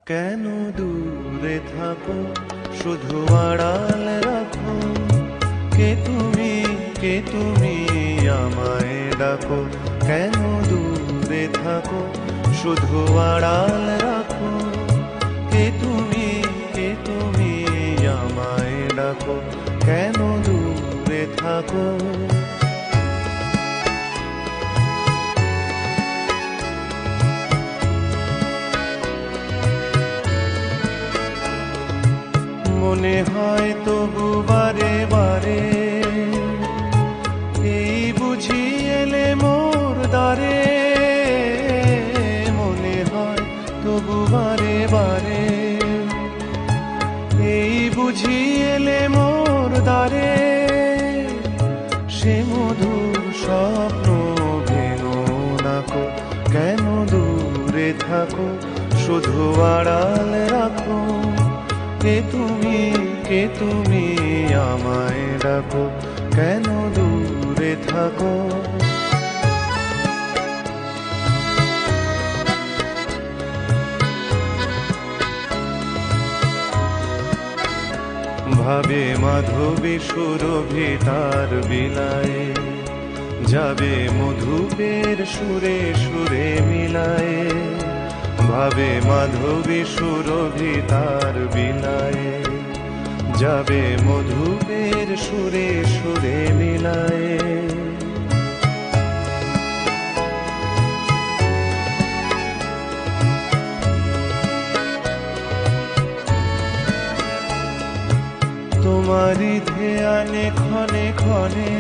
কেন দূরে থাকো, শুধু আড়াল রাখো। কে তুমি আমায় ডাকো। কেন দূরে থাকো, শুধু আড়াল রাখো। কে তুমি আমায় ডাকো। কেন দূরে থাকো। মনে হয় তবু বারে বারে, এই বুঝি এলে মোর দ্বারে। মনে হয় তবু বারে বারে, এই বুঝি এলে মোর দ্বারে। সে মধুর স্বপ্ন ভেঙো নাকো। কেন দূরে থাকো, শুধু আড়াল রাখো। কে তুমি আমায় ডাকো। কেন দূরে থাকো। ভাবে মাধবী সুরভি তার বিলায়, যাবে মধুপের সুরে সুরে মিলায়। ভাবে মাধবী সুরভি তার বিলায়, যাবে মধুপের সুরে সুরে মিলায়। তোমারি ধ্যানে ক্ষণে ক্ষণে,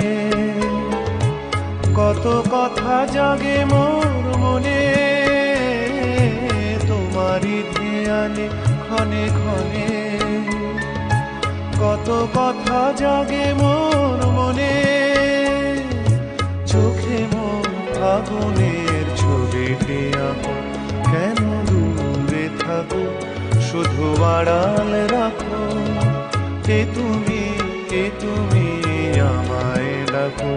কত কথা জাগে মোর মনে। তোমারি ধ্যানে ক্ষণে ক্ষণে, কত কথা জাগে মোর মনে। চোখে মোর আগুনের ছবিটি আঁকো। কেন দূরে থাকো, শুধু আড়াল রাখো। কে তুমি আমায় ডাকো।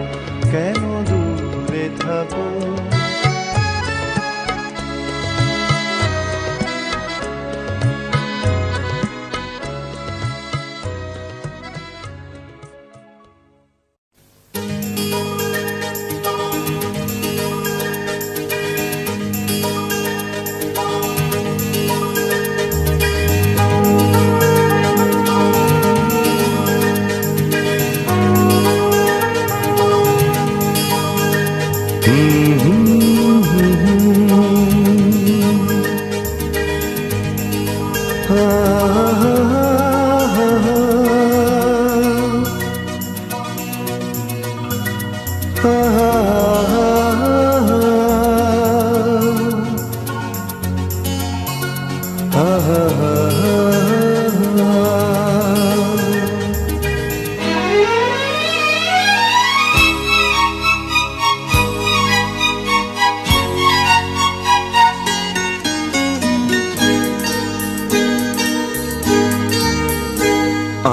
কেন দূরে থাকো।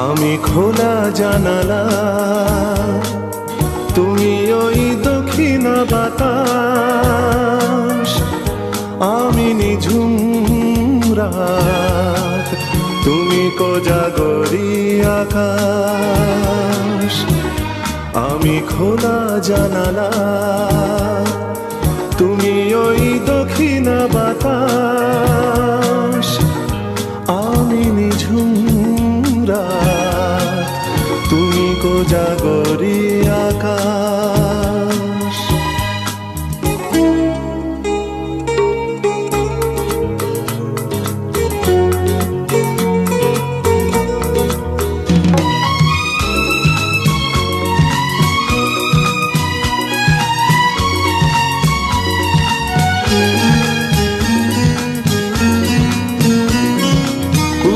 আমি খোলা জানালা, তুমি ওই দক্ষিণা বাতাস। আমি নিঝুম রাত, তুমি কোজাগরি আকাশ। আমি খোলা জানালা, তুমি ওই দক্ষিণা বাতাস। আমি নিঝুম রাত, তুমি কোজাগরি আকাশ।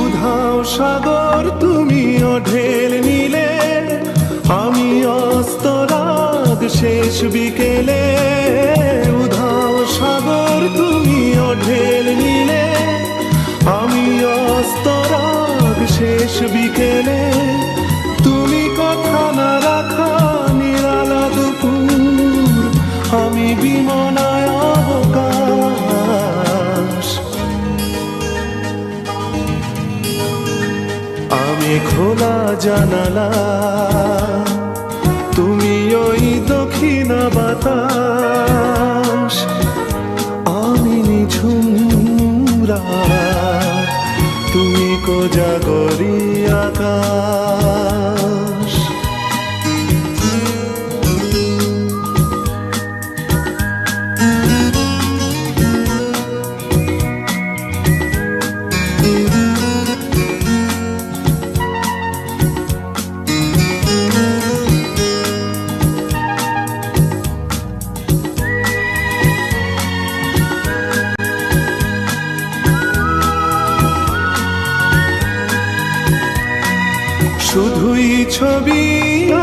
উধাও সাগর তুমি ঢেল নিলে, আমি অস্তরাগ শেষ বিকেলে। উধাও সাগর তুমি ঢেল নিলে, আমি অস্তরাগ শেষ বিকেলে। তুমি কথা না রাখা নিরালা দুপুর, আমি বিমনায় অবকাশ। আমি খোলা জানালা, তুমি ওই দক্ষিণা বাতাস, আমি নিঝুম রাত, তুমি কোজাগরী আকাশ। শুধুই ছবি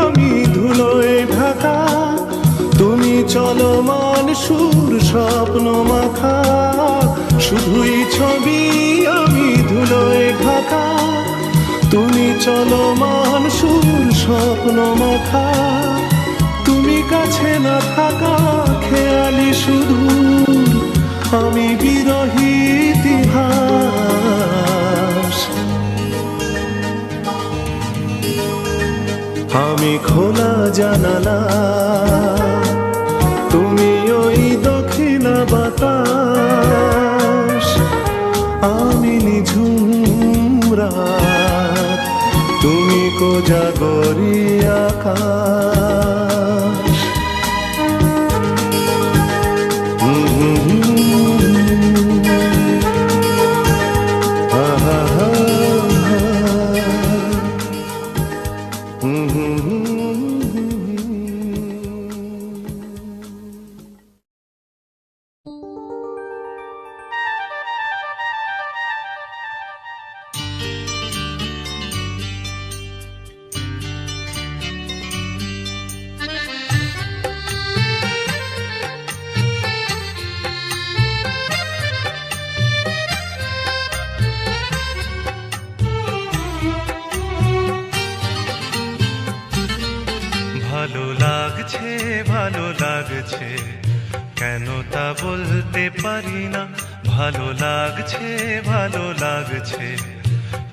আমি ধুলোয় ঢাকা, তুমি চলমান সুর স্বপ্ন মাখা। শুধুই ছবি আমি ধুলোয় ঢাকা, তুমি চলমান সুর স্বপ্ন মাখা। তুমি কাছে না থাকা খেয়ালি শুধু, আমি বিরহী ইতিহাস। আমি খোলা জানালা, তুমি ওই দক্ষিণা বাতাস, আমি নিঝুম রাত, তুমি কোজাগরী আকাশ। ভালো লাগছে ভালো লাগছে, কেন তা বলতে পারি না। ভালো লাগছে ভালো লাগছে,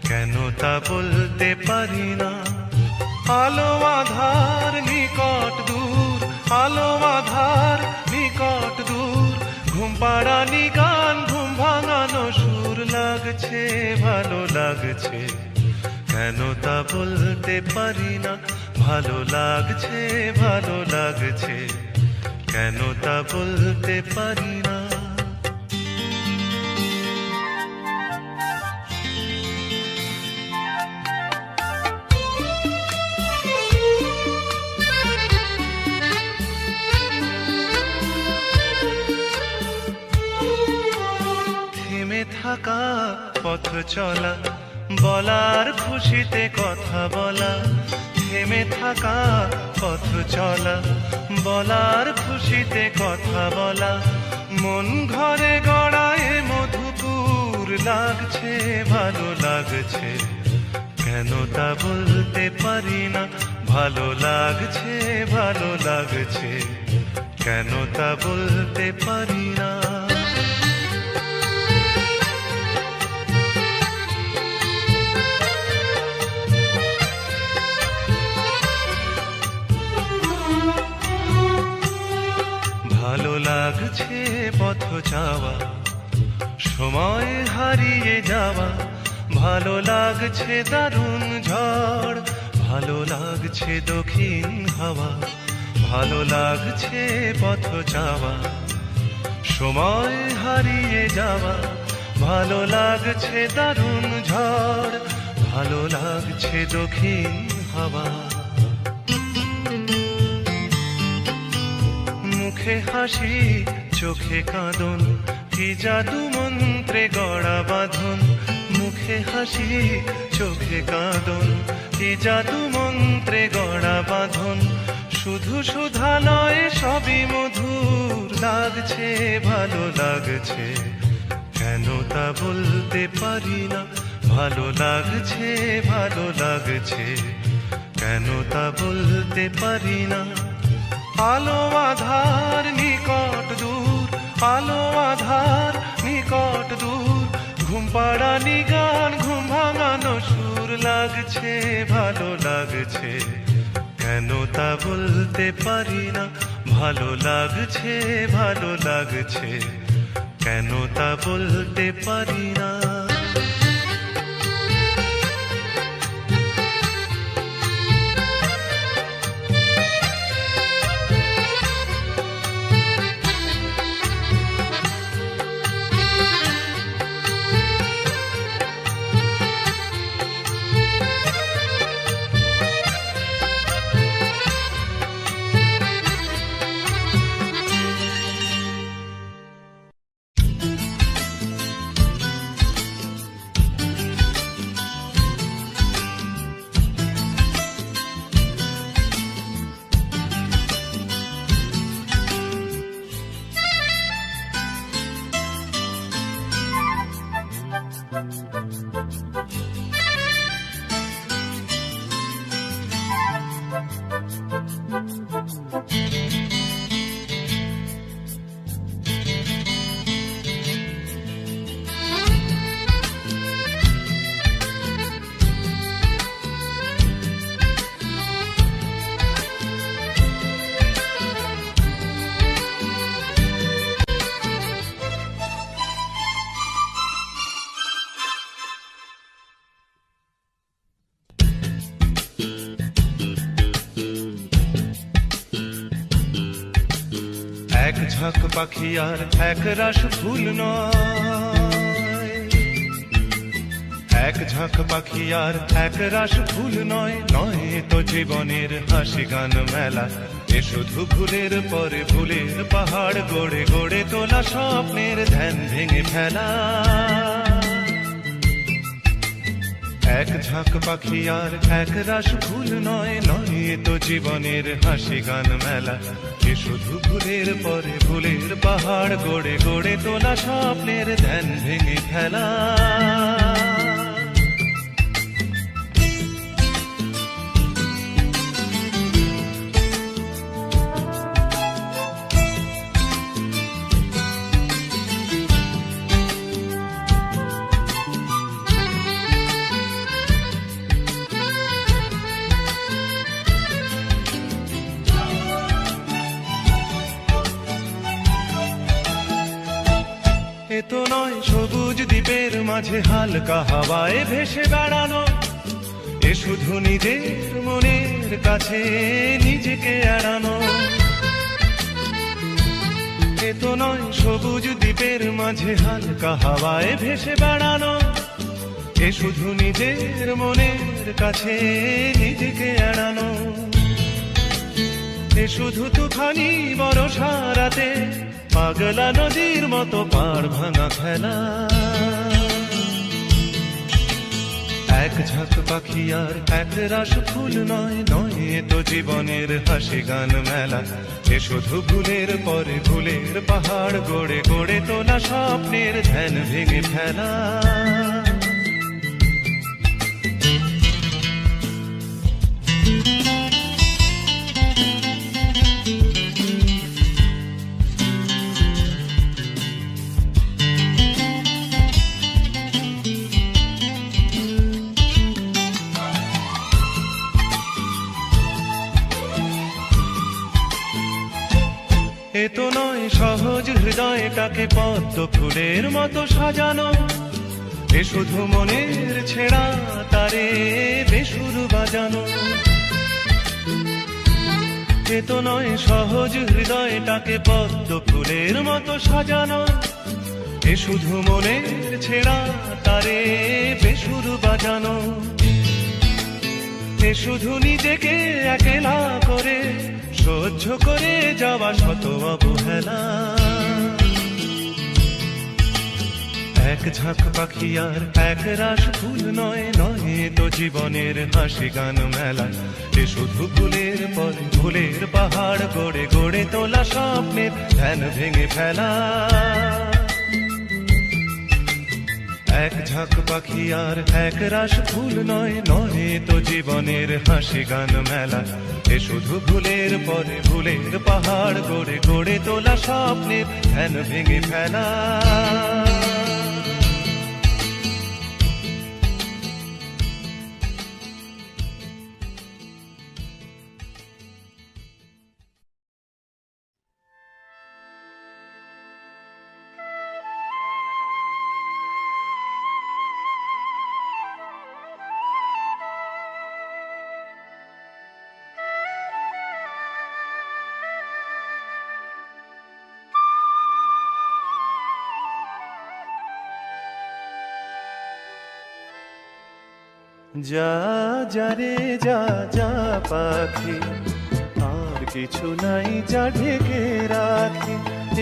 কেন তা বলতে পারি না। আলো আধার নিকট দূর, আলো আধার নিকট দূর, ঘুম পাড়ানি গান ঘুম ভাঙানো সুর। লাগছে ভালো লাগছে, কেন তা বলতে পারি না। ভালো লাগছে ভালো লাগছে, কেন তা বলতে পারি না। থেমে থাকা পথ চলা, বলার খুশিতে কথা বলা। থেমে থাকা পথ চলা, বলার খুশিতে কথা বলা। মন ঘরে গড়ায় মধুপুর, লাগছে ভালো লাগছে, কেন তা বলতে পারি না। ভালো লাগছে ভালো লাগছে, কেন তা বলতে পারি না। ভালো লাগছে পথ যাওয়া, সময় হারিয়ে যাওয়া। ভালো লাগছে দারুণ ঝড়, ভালো লাগছে দক্ষিণ হাওয়া। ভালো লাগছে পথ যাওয়া, সময় হারিয়ে যাওয়া। ভালো লাগছে দারুণ ঝড়, ভালো লাগছে দক্ষিণ হাওয়া। মুখে হাসি চোখে কাঁদন, কি জাদু মন্ত্রে গড়া বাঁধন। মুখে হাসি চোখে কাঁদন, কি জাদু মন্ত্রে গড়া বাঁধন। শুধু সুধা নয় সবই মধুর, লাগছে ভালো লাগছে, কেন তা বলতে পারি না। ভালো লাগছে ভালো লাগছে, কেন তা বলতে পারি না। আলো আধার নিকট দূর, আলো আধার নিকট দূর, ঘুম পাড়ানি গান ঘুম ভাঙানো সুর লাগছে ভালো লাগছে, কেন তা বলতে পারি না। ভালো লাগছে ভালো লাগছে, কেন তা বলতে পারি না। এক ঝাঁক পাখি আর এক রাস ফুল নয়, এক ঝাঁক পাখি আর এক রাস ফুল নয়, নয় তো জীবনের হাসি গান মেলা। এ শুধু ভুলের পরে ভুলের পাহাড় গড়ে গড়ে তোলা স্বপ্নের ধ্যান ভেঙে ফেলা। এক ঝাঁক পাখি আর এক রাস ফুল নয়, নয় তো জীবনের হাসি গান মেলা। এ শুধু ভুলের পরে ভুলের পাহাড় গড়ে গড়ে তোলা স্বপ্নের ধ্যান ভেঙে ফেলা। এ তো নয় সবুজ দ্বীপের মাঝে হালকা হাওয়ায় ভেসে বেড়ানো, এ শুধু নিজের মনের কাছে নিজেকে এড়ানো। এ তো নয় সবুজ দ্বীপের মাঝে হালকা হাওয়ায় ভেসে বেড়ানো, এ শুধু নিজের মনের কাছে নিজেকে এড়ানো। এ শুধু তুফানি বরষা রাতে পাগলা নদীর মতো পাড় ভাঙা খেলা। এক ঝাঁক পাখি আর এক রাস ফুল নয়, নয় তো জীবনের হাসি গান মেলা। এ শুধু ভুলের পরে ভুলের পাহাড় গড়ে গড়ে তোলা স্বপ্নের ধ্যান ভেঙে ফেলা। এ তো নয় সহজ হৃদয়টাকে পদ্ম ফুলের মতো সাজানো, এ শুধু মনের ছেঁড়া তারে বেসুর বাজানো। এ তো নয় সহজ হৃদয়টাকে পদ্ম ফুলের মতো সাজানো, এ শুধু মনের ছেঁড়া তারে বেসুর বাজানো। এ শুধু নিজেকে একলা করে সহ্য করে যাওয়া শত অবহেলা। এক ঝাঁক পাখি আর এক রাস ফুল নয়, নয় তো জীবনের হাসি গান মেলা। এ শুধু ভুলের পরে ভুলের পাহাড় গড়ে গড়ে তোলা স্বপ্নের ধ্যান ভেঙে ফেলা। এক ঝাঁক পাখি আর এক রাস ফুল নয়, নয় তো জীবনের হাসি গান মেলা। এ শুধু ভুলের পরে ভুলের পাহাড় গড়ে গড়ে তোলা স্বপ্নের ধ্যান ভেঙে ফেলা। এক ঝাঁক পাখি আর এক রাস ফুল নয়, নয় তো জীবনের হাসি গান মেলা। এ শুধু ভুলের পরে ভুলের পাহাড় গড়ে গড়ে তোলা স্বপ্নের ধ্যান ভেঙে ফেলা। এক ঝাঁক পাখি আর এক রাস ফুল নয়, নয় তো জীবনের হাসি গান মেলা। এ শুধু ভুলের পরে ভুলের পাহাড় গড়ে গড়ে তোলা স্বপ্নের ধ্যান ভেঙে ফেলা। যা যা রে যা যা পাখি, আর কিছু নাই যা ঢেকে রাখি,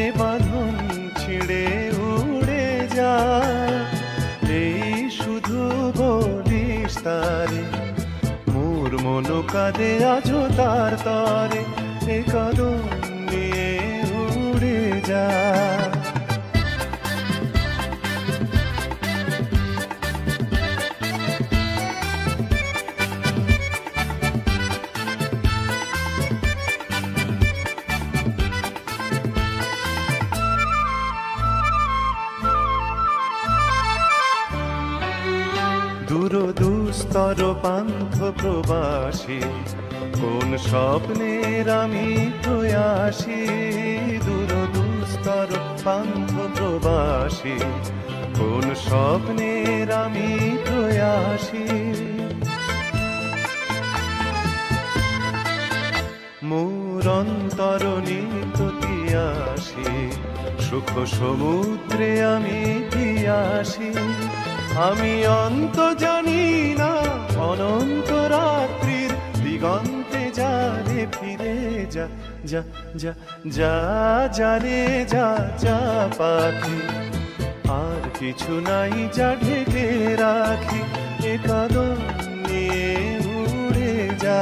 এ বাঁধন ছিঁড়ে উড়ে যা। এই শুধু বলিস তারে, মোর মন কাঁদে আজো তার তরে, এ কদম নিয়ে উড়ে যা। দূর দুস্তর পান্থ প্রবাসী, কোন স্বপ্নের আমি প্রয়াসী। দূর দুস্তর পান্থ প্রবাসী, কোন স্বপ্নের আমি প্রয়াসী। মোর অন্তর নিত তিয়াসী, সুখ সমুদ্রে আমি পিয়াসী। আমি অন্ত জানি না, অনন্ত রাত্রির দিগন্তে যা রে ফিরে যা। যা যা যা যা রে যা যা পাখি, আর কিছু নাই যা ঢেকে রাখি, এ কদম নিয়ে উড়ে যা।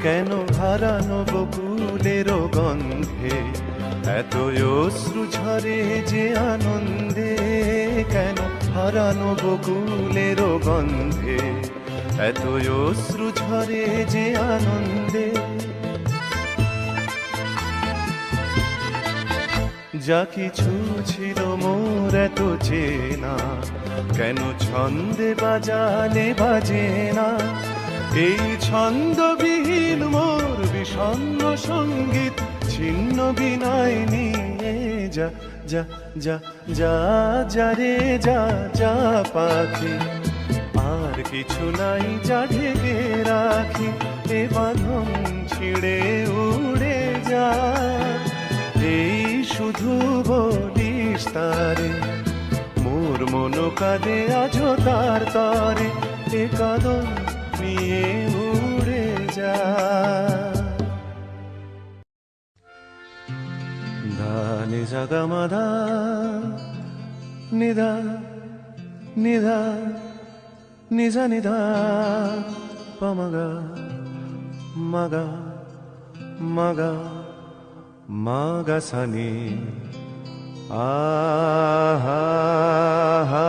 কেন হারানো বকুলের গন্ধে এত অশ্রু ঝরে যে আনন্দে। কেন হারানো বকুলের গন্ধে এত অশ্রু ঝরে যে আনন্দে। যা কিছু ছিল মোর এত চেনা, কেন ছন্দে বাজালে বাজে না। এই ছন্দবিহীন মোর বিষণ্ণ সঙ্গীত ছিন্ন বিনয় নিয়ে যা। যা যা যা যা রে যা যা পাখি, আর কিছু নাই যা ঢেকে রাখি, এ বাঁধন ছিঁড়ে উড়ে যা। এই শুধু বলিস তারে, মোর মন কাঁদে আজো তার তরে, এ কদম নিয়ে উড়ে যা। ধা নি সা গা মা ধা, নিধা নিধা নিধা নিধা পমগা মগা মগা মগা সানি। আহা হা।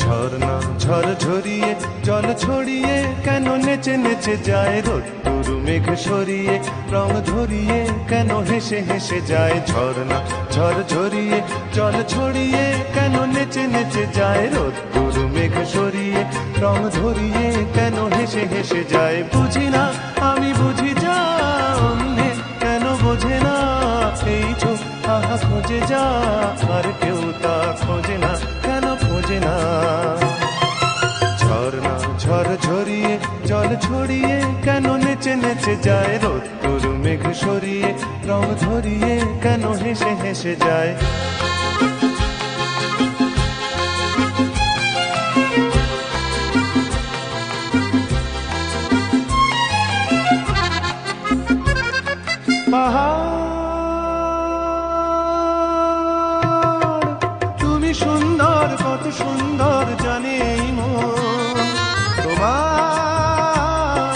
ঝর্ণা ঝড় ঝরিয়ে জল ছড়িয়ে কেন নেচে নেচে যায় রোদ্দুর মেঘ সরিয়ে রং ধরিয়ে কেন হেসে হেসে যায়। ঝর্ণা ঝড় ঝরিয়ে জল ছড়িয়ে কেন নেচে নেচে যায় রোদ্দুর মেঘ সরিয়ে রং ধরিয়ে কেন হেসে হেসে যায়। বুঝি না আমি বুঝি যা অন্যে কেন বোঝে না, এই চোখ আহা খোঁজে যা আর কেউ তা খোঁজে না, কেন খোঁজে না। ঝর্ণা ঝড় ঝরিয়ে জল ছড়িয়ে কেন নেচে নেচে যায় রোদ্দুর মেঘ সরিয়ে রং ধরিয়ে কেন হেসে হেসে যায়। পাহাড় তুমি সুন্দর, কত সুন্দর জানে এই মন তোমার,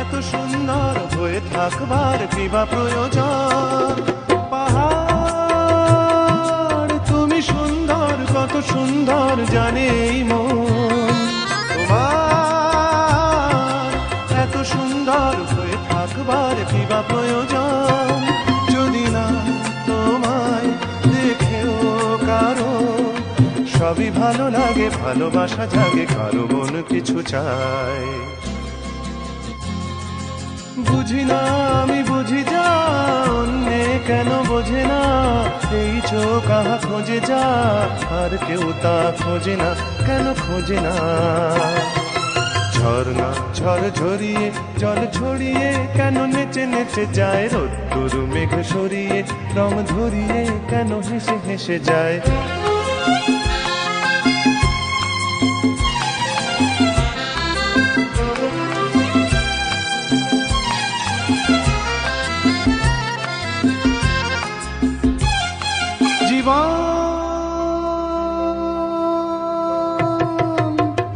এত সুন্দর হয়ে থাকবার কিবা প্রয়োজন। পাহাড় তুমি সুন্দর, কত সুন্দর জানে এই মন তোমার, ভালো লাগে, ভালোবাসা জাগে, কারো মন কিছু চায়। বুঝি না আমি বুঝি যা, অন্যে কেন বোঝে না, এই চোখ আহা খোঁজে যা, আর কেউ তা খোঁজে না, কেন খোঁজে না। ঝর্ণা ঝড় ঝরিয়ে জল ছড়িয়ে কেন নেচে নেচে যায়, রোদ্দুর মেঘ সরিয়ে রং ধরিয়ে কেন হেসে হেসে যায়। জীবন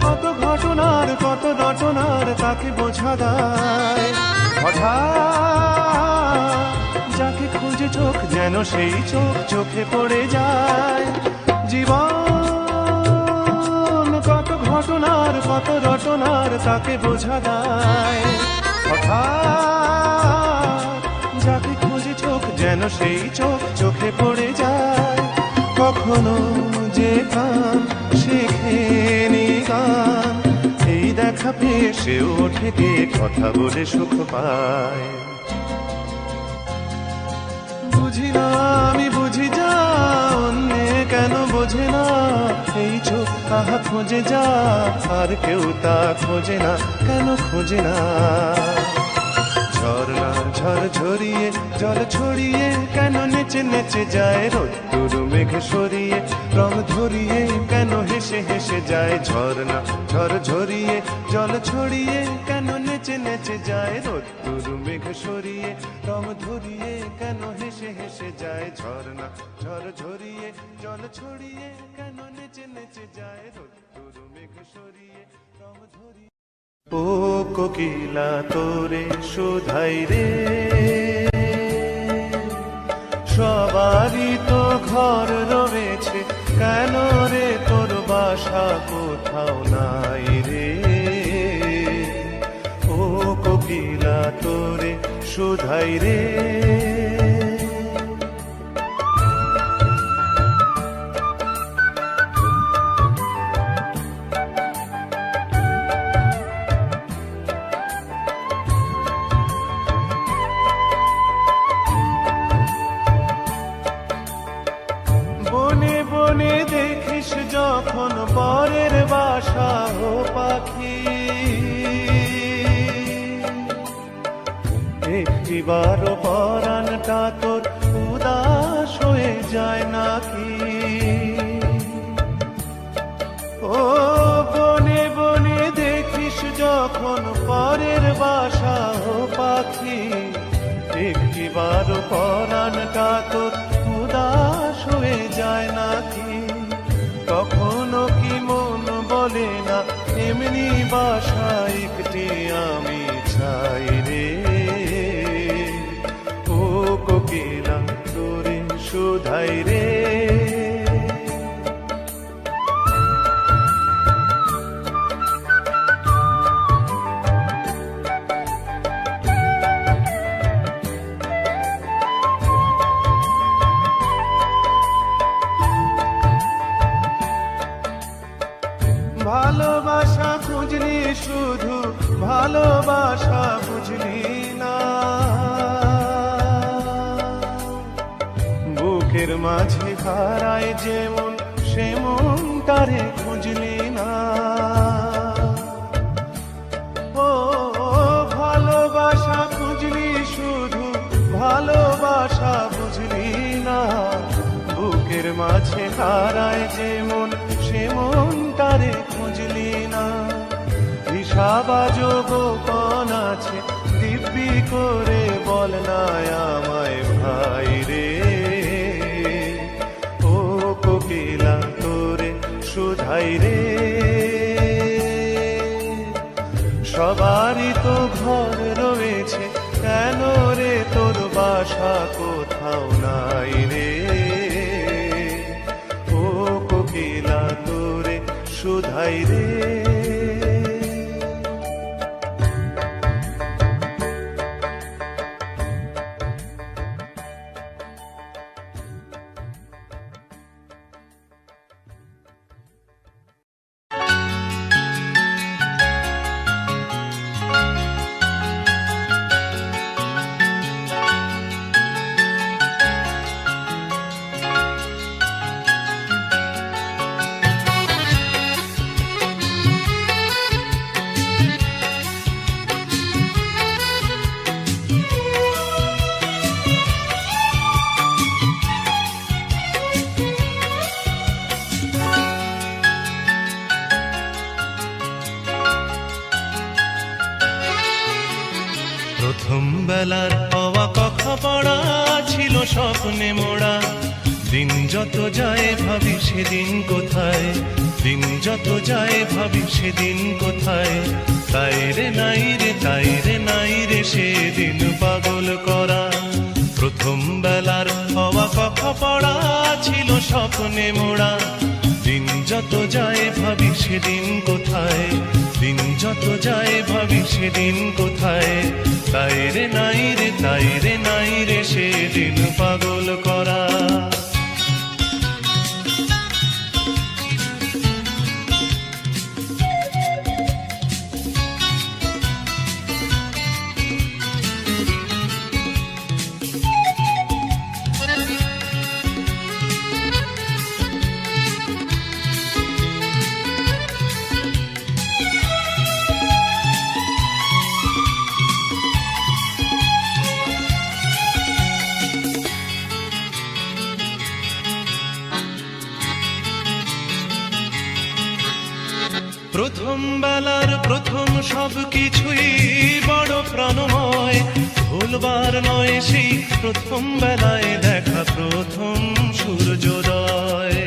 কত ঘটনার কত রটনার তাকে বোঝা দায়, হঠাৎ যাকে খুঁজে চোখ যেন সেই চোখ চোখে পড়ে যায়। জীবন কত ঘটনার কত রটনার তাকে বোঝা দায়, হঠাৎ যাকে খুঁজে চোখ যেন সেই চোখ চোখে পড়ে যায়। কখনো যে কান শেখেনি গান, এই দেখা পেয়ে সে ওঠে গিয়ে কথা বলে সুখ পায়। বুঝি না আমি বুঝি যা, অন্যে কেন বোঝে না, এই চোখ আহা খোঁজে যা, আর কেউ তা খোঁজে না, কেন খোঁজে না। ঝর্ণা ঝড় ঝরিয়ে জল ছড়িয়ে কেন নেচে নেচে যায়, রোদ্দুর মেঘ সরিয়ে রং ধরিয়ে কেন হেসে হেসে যায়। ঝর্ণা ঝড় ঝরিয়ে জল ছড়িয়ে কেন নেচে নেচে যায়, রোদ্দুর মেঘ সরিয়ে রং ধরিয়ে কেন হেসে হেসে যায়। ঝর্ণা ঝড় ঝরিয়ে জল ছড়িয়ে কেন নেচে নেচে যায়, রোদ্দুর মেঘ সরিয়ে রং ধরিয়ে। ও কোকিলা তোরে শুধাই রে, সবারই তো ঘর রয়েছে, কেন রে তোর বাসা কোথাও নাই রে। ও কোকিলা তোরে শুধাই রে। বনে বনে দেখিস যখন বরের বাসা ও পাখি, একটিবারও পরাণটা তোর উদাস হয়ে যায় নাকি। ও বনে বনে দেখিস যখন পরের বাসা ও পাখি, একটিবারও পরাণটা তোর উদাস হয়ে যায় নাকি। কখনো কি মন বলে না এমনি বাসা একটি আমি চাই রে। ও কোকিলা তোরে শুধাই রে। ভালোবাসা খুঁজলি শুধু ভালোবাসা বুঝলি না, বুকের মাঝে হারায় যেমন সেমন তারে খুঁজলি না। ও ভালোবাসা খুঁজলি শুধু ভালোবাসা বুঝলি না, বুকের মাঝে হারায় যেমন সেমন তারে খুঁজলি না। হিসাবাজ গোপন আছে দিব্যি করে বল না আমায় ভাই রে। ও কোকিলা তোরে শুধাই রে। সবারই তো ঘর রয়েছে, কেন রে তোর বাসা কোথাও নাই রে। ও কোকিলা তোরে শুধাই রে। বেলার হওয়া কথা পড়া ছিল স্বপ্নে মোড়া। দিন যত যায় ভাবি সেদিন কোথায়, দিন যত যায় ভাবি সেদিন কোথায়। তাই রে নাই রে, তাই রে নাই রে সেদিন পাগল করা। প্রথম বেলার হওয়া কথা পড়া ছিল স্বপ্নে মোড়া। দিন যত যায় ভাবি সেদিন কোথায়, দিন যত যায় ভাবি সেদিন কোথায়। তাই রে নাই রে, তাই রে নাই রে সেদিন পাগল করা। প্রথম বেলার প্রথম সব কিছুই বড় প্রাণময়, ভুলবার নয় সেই প্রথম বেলায় দেখা প্রথম সূর্যোদয়।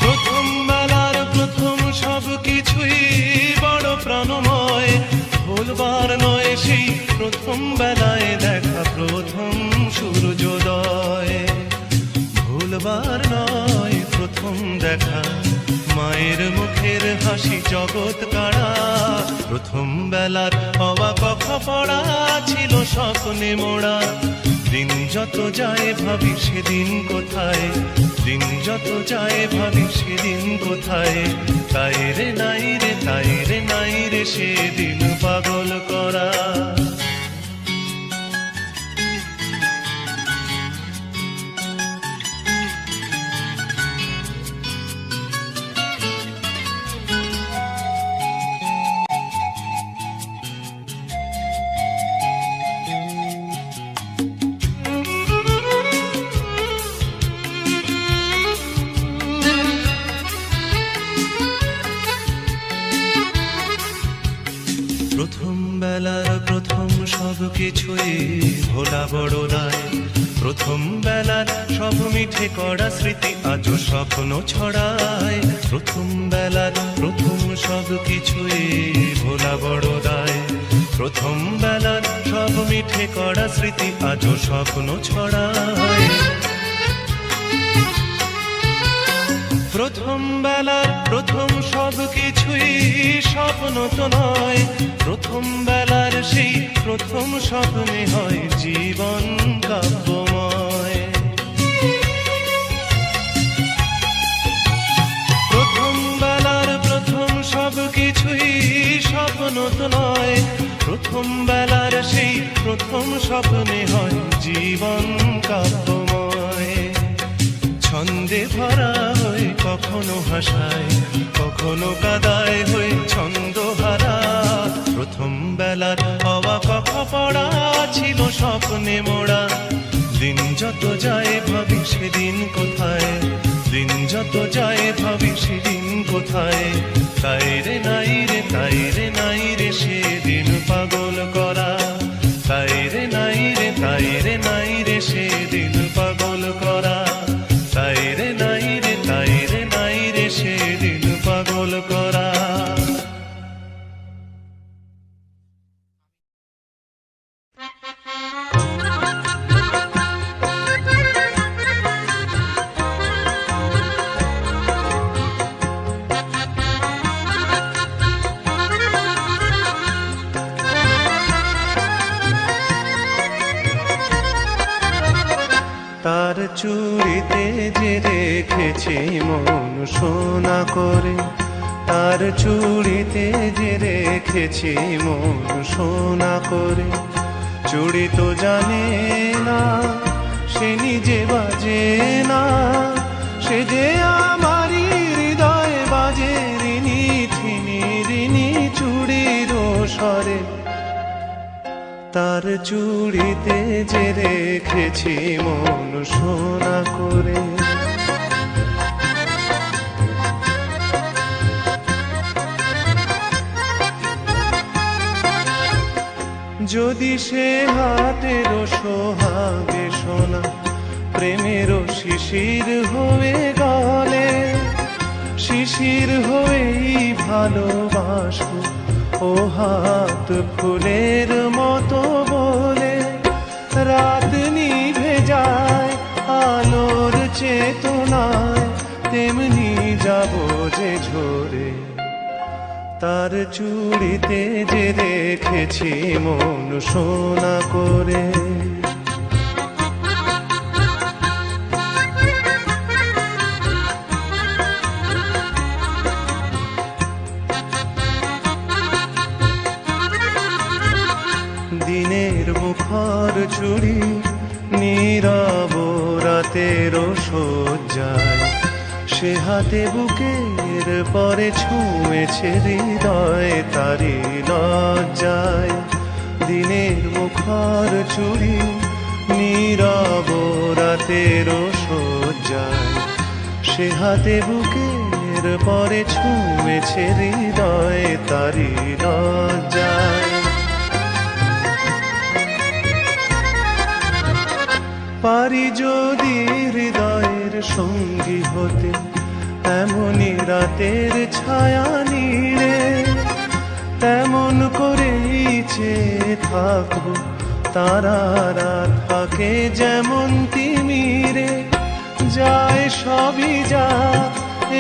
প্রথম বেলার প্রথম সব কিছুই বড় প্রাণময়, ভুলবার নয় সেই প্রথম বেলায় দেখা প্রথম সূর্যোদয়। ভুলবার নয় প্রথম দেখা মায়ের মুখের হাসি জগৎ কাড়া। প্রথম বেলার হওয়া কথা পড়া ছিল স্বপ্নে মোড়া। দিন যত যায় ভাবি সেদিন কোথায়, দিন যত যায় ভাবি সেদিন কোথায়। তাই রে নাই রে, তাই রে নাই রে সেদিন পাগল করা। প্রথম বেলার প্রথম সব কিছুই ভোলা বড় দায়। প্রথম বেলার সব মিঠে করা স্মৃতি আজও স্বপ্ন ছড়ায়। প্রথম বেলার প্রথম সব কিছুই ভোলা বড় দায়। প্রথম বেলার সব মিঠে করা স্মৃতি আজও স্বপ্ন ছড়ায়। প্রথম বেলার প্রথম সব কিছুই স্বপ্ন তো নয়, প্রথম বেলার সেই প্রথম স্বপ্নে হয় জীবন কাব্যময়। প্রথম বেলার প্রথম সব কিছুই স্বপ্ন তো নয়, প্রথম বেলার সেই প্রথম স্বপ্নে হয় জীবন কাব্যময়। ছন্দে ভরা হয়ে কখনো হাসায়, কখনো কাদায় হয়ে ছন্দহারা। প্রথম বেলার হওয়া কথা পড়া ছিল স্বপ্নে মোড়া। দিন যত যায় ভাবি সেদিন কোথায়, দিন যত যায় ভাবি সেদিন কোথায়। তাই রে নাই রে, তাই রে নাই রে সেদিন পাগল করা। তাই রে নাই রে, তাই রে নাই রে সেদিন পাগল করা। তাই রে নাই রে, তাই রে নাই রে সেদিন পাগল করা। তার চুড়িতে যে রেখেছি মন সোনা করে, তার চুড়িতে যে রেখেছি মন সোনা করে। চুড়ি তো জানে না সে নিজে বাজে না, সে যে আমারই হৃদয় বাজে রিনি থিনি রিনি চুড়ির স্বরে। তার চুড়িতে যে রেখেছি মন সোনা করে। যদি সে হাতের সোহাগে সোনা প্রেমের শিশির হয়ে গলে, শিশির হয়েই ভালোবাসবো ও হাত ফুলের মতো বলে। রাত নিভে যায় আলোর চেতনায়, তেমনি যাব যে ঝরে তার চুড়িতে যে রেখেছি মন সোনা করে। দিনের মুখর চুড়ি নীরব রাতের সজ্জায়, সে হাতে বুকের পরে ছুঁয়েছে হৃদয় তারি লজ্জায়। দিনের মুখর চুড়ি নীরব রাতের সজ্জায়, সে হাতে বুকের পরে ছুঁয়েছে হৃদয় তারি লজ্জায়। পারি যদি হৃদয়ের সঙ্গী হতে এমনই রাতের ছায়া নীড়ে, তেমন করেই চেয়ে থাকবো তারারা থাকে যেমন তিমিরে। যায় সবই যা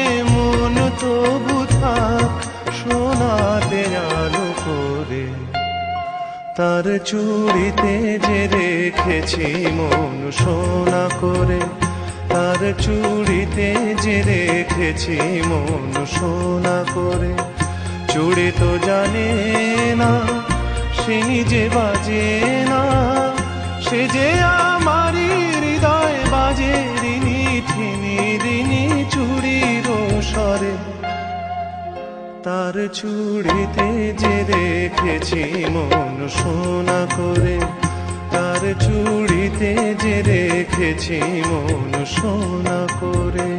এমন তবু থাক সোনাতে আলো করে, তার চুড়িতে যে রেখেছি মন সোনা করে। তার চুড়িতে যে রেখেছি মন সোনা করে। চুড়ি তো জানে না সে নিজে বাজে না, সে যে আমারই হৃদয় বাজে রিনি ঠিনি রিনি চুড়ির স্বরে। তার চুড়িতে যে রেখেছি মন সোনা করে। তার চুড়িতে যে রেখেছি মন সোনা করে।